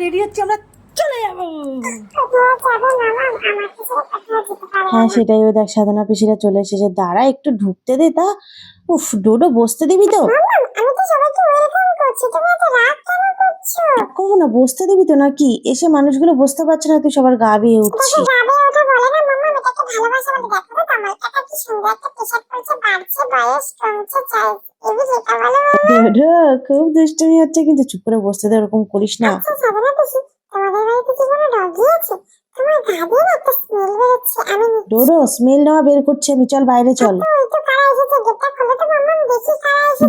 Ready হচ্ছি, আমরা চলে যাবো। হ্যাঁ সেটাই, ওই দেখ সাধনা পিসিরা চলে এসেছে, দাঁড়া একটু ঢুকতে দে। তা উফ, ডোডো বসতে দিবি তো? করবো না, বসতে দিবি তো নাকি? এসে মানুষগুলো বসতে পারছে না, তুই সবার গা বেয়ে উঠছিস। ডোডো খুব দুষ্টুমি হচ্ছে কিন্তু, চুপ করে বসতে দে, ওরকম করিস না। ডোডো স্মেল নেওয়া বের করছে আমি, চল বাইরে চল।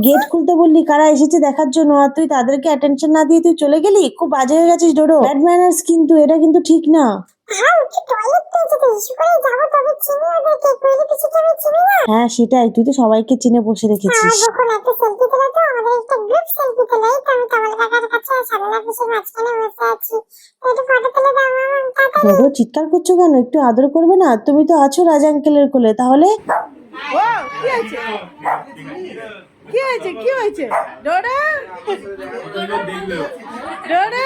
গেট খুলতে বললি, কারা এসেছে দেখার জন্য, আর তুই তাদেরকে অ্যাটেনশন না দিয়ে তুই চলে গেলি। খুব বাজে হয়ে গেছিস ডোডো, ব্যাড ম্যানার্স কিন্তু, এটা কিন্তু ঠিক না। হ্যাঁ সেটাই, তুই তো সবাইকে চিনে বসে রেখেছিস। ডোডো চিৎকার করছো কেন? একটু আদর করবে না? তুমি তো আছো রাজা আঙ্কেলের কোলে, তাহলে কি হয়েছে কি হয়েছে ডোডো? ডোডো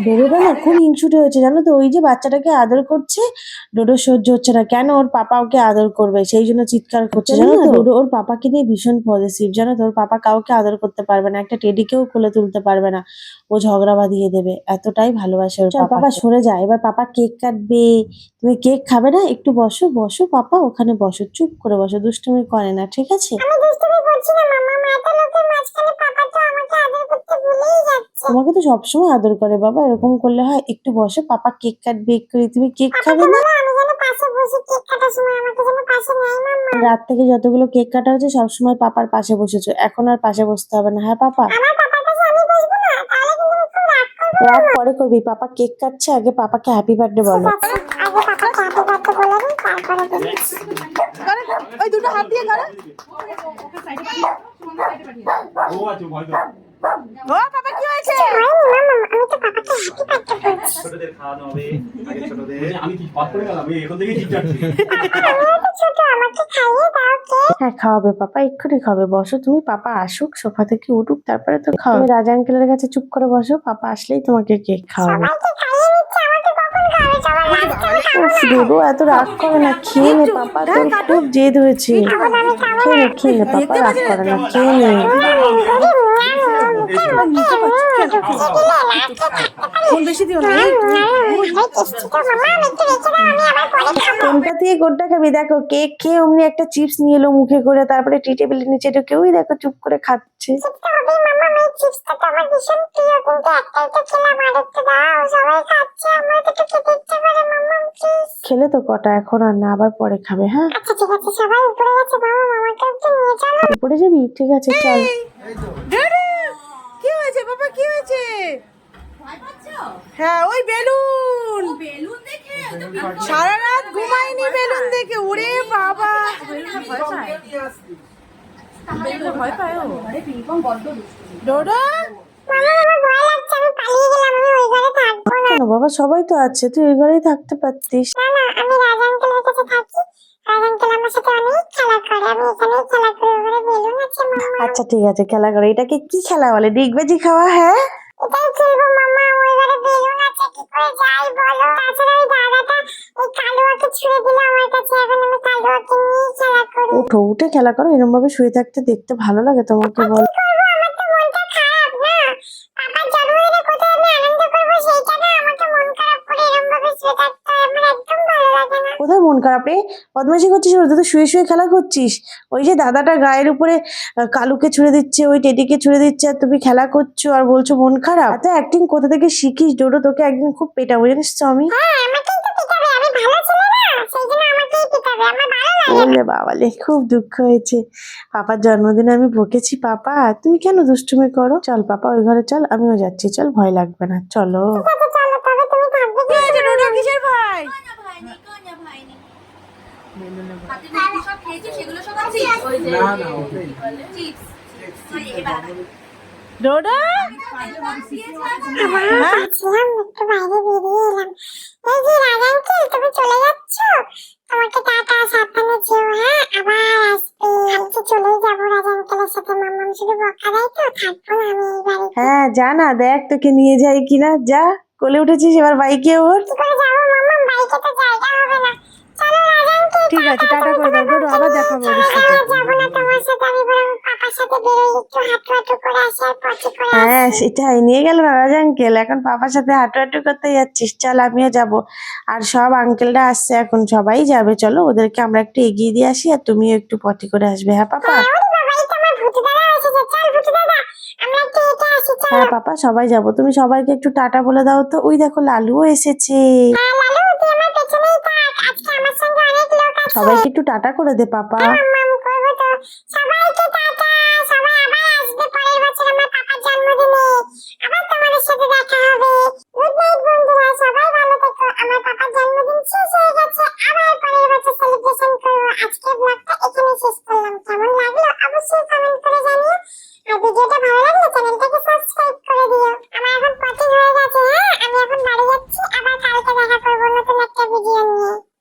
ডোডোটা না খুব হিংসুটে হয়েছে জানো তো, ওই যে বাচ্চাটাকে আদর করছে, ডোডো সহ্য হচ্ছে না। কেন ওর পাপা ওকে আদর করবে, সেই জন্য চিৎকার করছে জানো তো। ডোডো ওর পাপাকে নিয়ে ভীষণ পজিটিভ জানো তো, ওর পাপা কাউকে আদর করতে পারবে না, একটা টেডিকেও কোলে তুলতে পারবে না, ও ঝগড়া বাঁধিয়ে দেবে, এতটাই ভালোবাসে ওর পাপা। পাপা সরে যায়, এবার পাপা কেক কাটবে। তুমি কেক খাবে না? একটু বসো বসো পাপা, ওখানে বসো, চুপ করে বসো, দুষ্টুমি করে না, ঠিক আছে? তোমাকে তো সবসময় আদর করে বাবা, এরকম করলে হয়? একটু বসো, পাপা কেক কাটবে এক্ষুনি, তুমি কেক খাবে না? রাত থেকে যতগুলো কেক কাটা হচ্ছে সবসময় পাপার পাশে বসেছো, এখন আর পাশে বসতে হবে না, হ্যাঁ পাপা? রাগ পরে করবি, পাপা কেক কাটছে, আগে পাপাকে হ্যাপি বার্থডে বলো। ওই দুটো হাত দিয়ে করো। ও পাপা কি হয়েছে? ছোটদের খাওয়ানো হবে, আগে ছোটদের। আমি কি পাস করে গেলাম, এখন থেকে ঠিক যাচ্ছি। হ্যাঁ খাওয়াবে পাপা, এক্ষুনি খাবে, বসো তুমি, পাপা আসুক, সোফা থেকে উঠুক, তারপরে তো খাও। তুমি রাজা আঙ্কেলের কাছে চুপ করে বসো, পাপা আসলেই তোমাকে কেক খাওয়াবে। উফ ডোডো এত রাগ করে না, খেয়ে নে পাপা, তোর খুব জেদ হয়েছে। খেয়ে নে পাপা, রাগ করে না, খেয়ে নে। বেশি দিও না। কোনটা দিয়ে কোনটা খাবি? দেখো কেক খেয়ে অমনি একটা চিপস নিয়ে এলো মুখে করে, তারপরে টি টেবিলের নিচে ঢুকেই দেখো চুপ করে খাচ্ছে। খেলে তো কটা, এখন আর না, আবার পরে খাবে, হ্যাঁ? উপরে যাবি? ঠিক আছে চল। ডোডো কি হয়েছে বাবা, কি হয়েছে? হ্যাঁ ওই বেলুন দেখে সারা রাত ঘুমাইনি, বেলুন দেখে। ওরে বাবা, ডোডো কেন বাবা, সবাই তো আছে, তুই ওই ঘরেই থাকতে পারতিস। আচ্ছা ঠিক আছে, খেলা করে। এটাকে কি খেলা বলে? ডিগবাজি খাওয়া? হ্যাঁ উঠো, উঠে খেলা করো, এরকম ভাবে শুয়ে থাকতে দেখতে ভালো লাগে তোমাকে? বল কোথায় মন খারাপ রে? বদমাইশি করছিস? তুই তো শুয়ে শুয়ে খেলা করছিস। ওই যে দাদাটা গায়ের উপরে কালুকে ছুড়ে দিচ্ছে, ওই টেডিকে ছুড়ে দিচ্ছে, আর তুমি খেলা করছো আর বলছো মন খারাপ। এত অ্যাক্টিং কোথা থেকে শিখিস ডোডো? তোকে একদিন খুব পেটাবো জানিস তো আমি। বললে বাবালে, খুব দুঃখ হয়েছে। পাপার জন্মদিনে আমি বকেছি। পাপা তুমি কেন দুষ্টুমি করো? চল পাপা ওই ঘরে চল, আমিও যাচ্ছি, চল, ভয় লাগবে না, চলো। ডোডো কিসের ভাই? ডোডো তুমি চলে যাচ্ছ, তোমাকে টাটা, সাবধানে যেও, হ্যাঁ? হ্যাঁ যা না, দেখ তোকে নিয়ে যাই কিনা। যা, কোলে উঠেছিস, এবার বাইকে ওঠ। ঠিক আছে, টাটা করে দাও ডোডো, আবার দেখাবো ওদের সাথে। হ্যাঁ সেটাই, নিয়ে গেল নারাজ আঙ্কেল, এখন পাপার সাথে হাঁটু হাঁটু করতে যাচ্ছিস, চল আমিও যাব। আর সব আঙ্কেলরা আসছে এখন, সবাই যাবে, চলো ওদেরকে আমরা একটু এগিয়ে দিয়ে আসি, আর তুমিও একটু পটি করে আসবে। হ্যাঁ পাপা? হ্যাঁ পাপা, সবাই যাব, তুমি সবাইকে একটু টাটা বলে দাও তো। ওই দেখো লালুও এসেছে। সবাইকে একটু টাটা করে দে পাপা। সবাইকে টাটা, সবাই আবার আসবে পরের বছর আমার পাপার জন্মদিনে, আবার তোমাদের সাথে দেখা হবে। গুড নাইট বন্ধুরা, সবাই ভালো থেকো। আমার পাপার জন্মদিন শেষ হয়ে গেছে, আবার পরের বছর সেলিব্রেশন করবো। আজকে ব্লগটা এখানে শেষ করলাম, কেমন লাগলো অবশ্যই কমেন্ট করে জানিও, আর ভিডিওটা ভালো লাগলে চ্যানেলটা